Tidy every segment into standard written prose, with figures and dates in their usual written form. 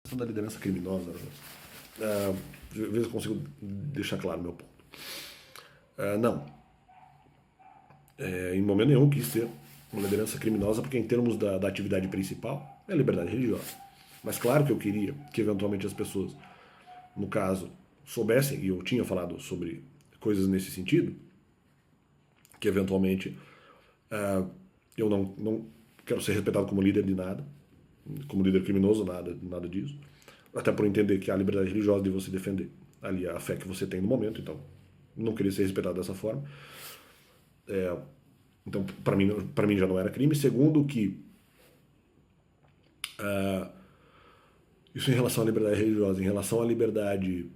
questão da liderança criminosa, ver se eu consigo deixar claro o meu ponto. Não. Em momento nenhum eu quis ter uma liderança criminosa, porque em termos da atividade principal é a liberdade religiosa. Mas claro que eu queria que eventualmente as pessoas, no caso, soubessem, e eu tinha falado sobre coisas nesse sentido, que eventualmente eu não quero ser respeitado como líder de nada, como líder criminoso, nada disso. Até por entender que a liberdade religiosa de você defender ali a fé que você tem no momento, então não queria ser respeitado dessa forma. Então, para mim já não era crime. Segundo, que isso em relação à liberdade religiosa, em relação à liberdade.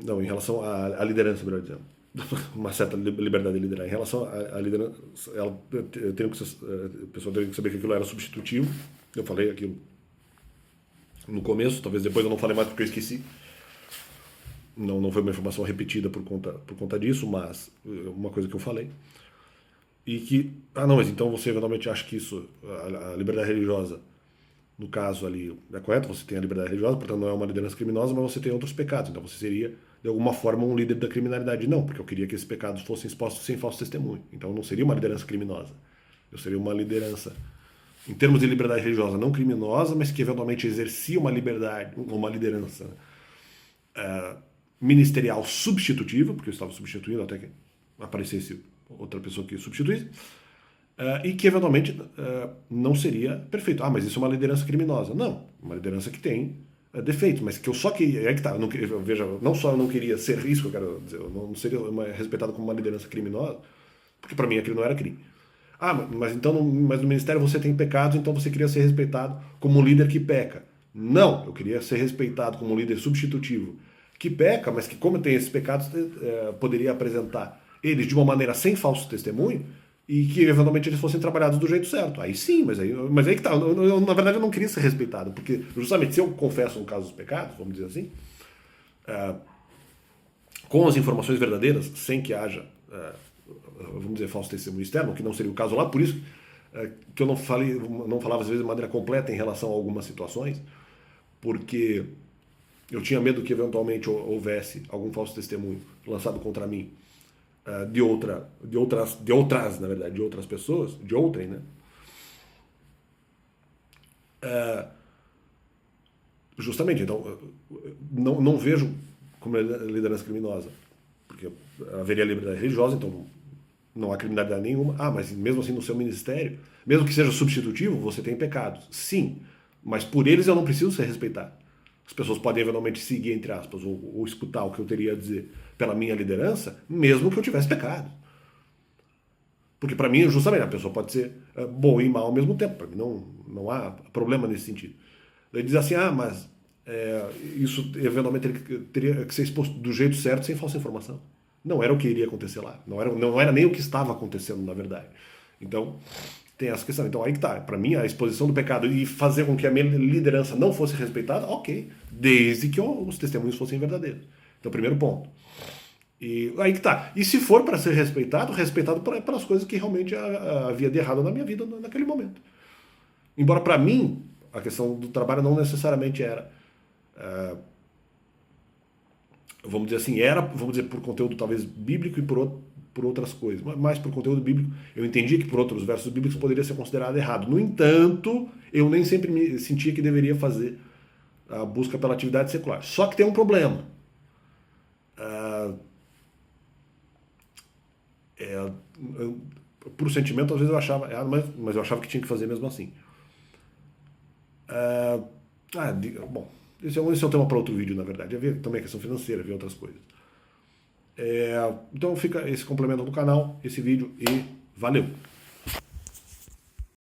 Não, em relação à liderança, melhor dizendo. Uma certa liberdade de liderar. Em relação à liderança, a pessoa teria que saber que aquilo era substitutivo. Eu falei aquilo no começo, talvez depois eu não falei mais porque eu esqueci. Não foi uma informação repetida por conta disso, mas uma coisa que eu falei. E que, não, mas então você eventualmente acha que isso, a liberdade religiosa, no caso ali, é correto, você tem a liberdade religiosa, portanto não é uma liderança criminosa, mas você tem outros pecados, então você seria, de alguma forma, um líder da criminalidade. Não, porque eu queria que esses pecados fossem expostos sem falso testemunho. Então não seria uma liderança criminosa. Eu seria uma liderança, em termos de liberdade religiosa, não criminosa, mas que eventualmente exercia uma liderança ministerial substitutiva, porque eu estava substituindo até que aparecesse outra pessoa que substituísse, e que eventualmente não seria perfeito. Mas isso é uma liderança criminosa. Não, uma liderança que tem defeitos, mas que eu só queria. Que tá, veja, não só eu não queria ser risco, eu quero dizer, eu não seria respeitado como uma liderança criminosa, porque para mim aquilo não era crime. Mas então mas no ministério você tem pecados, então você queria ser respeitado como um líder que peca. Não, eu queria ser respeitado como um líder substitutivo que peca, mas que, como tem esses pecados, poderia apresentar eles de uma maneira sem falso testemunho e que eventualmente eles fossem trabalhados do jeito certo. Aí sim, mas aí que tá. Na verdade eu não queria ser respeitado, porque justamente se eu confesso um caso dos pecados, vamos dizer assim, com as informações verdadeiras, sem que haja, vamos dizer, falso testemunho externo, que não seria o caso lá, por isso que eu não falava às vezes de maneira completa em relação a algumas situações, porque eu tinha medo que eventualmente houvesse algum falso testemunho lançado contra mim de outras, na verdade, de outras pessoas, de outrem, né? Justamente, então, não vejo como liderança criminosa, porque haveria liberdade religiosa, então não há criminalidade nenhuma. Mas mesmo assim no seu ministério, mesmo que seja substitutivo, você tem pecados. Sim, mas por eles eu não preciso ser respeitado. As pessoas podem eventualmente seguir, entre aspas, ou escutar o que eu teria a dizer pela minha liderança, mesmo que eu tivesse pecado. Porque para mim, justamente, a pessoa pode ser boa e mal ao mesmo tempo. Para mim não há problema nesse sentido. Ele diz assim, mas isso eventualmente teria que ser exposto do jeito certo, sem falsa informação. Não era o que iria acontecer lá. Não era nem o que estava acontecendo, na verdade. Então, tem essa questão. Então aí que tá. Para mim, a exposição do pecado e fazer com que a minha liderança não fosse respeitada, ok. Desde que os testemunhos fossem verdadeiros. Então, primeiro ponto. E aí que tá. E se for para ser respeitado pelas coisas que realmente havia de errado na minha vida naquele momento. Embora para mim, a questão do trabalho não necessariamente era... vamos dizer assim, por conteúdo talvez bíblico e por outras coisas, mas por conteúdo bíblico, eu entendi que por outros versos bíblicos poderia ser considerado errado. No entanto, eu nem sempre me sentia que deveria fazer a busca pela atividade secular. Só que tem um problema. Por sentimento, às vezes eu achava errado, mas eu achava que tinha que fazer mesmo assim. Bom, esse é um tema para outro vídeo, na verdade. Havia também a questão financeira, havia outras coisas. Então fica esse complemento do canal, esse vídeo, e valeu!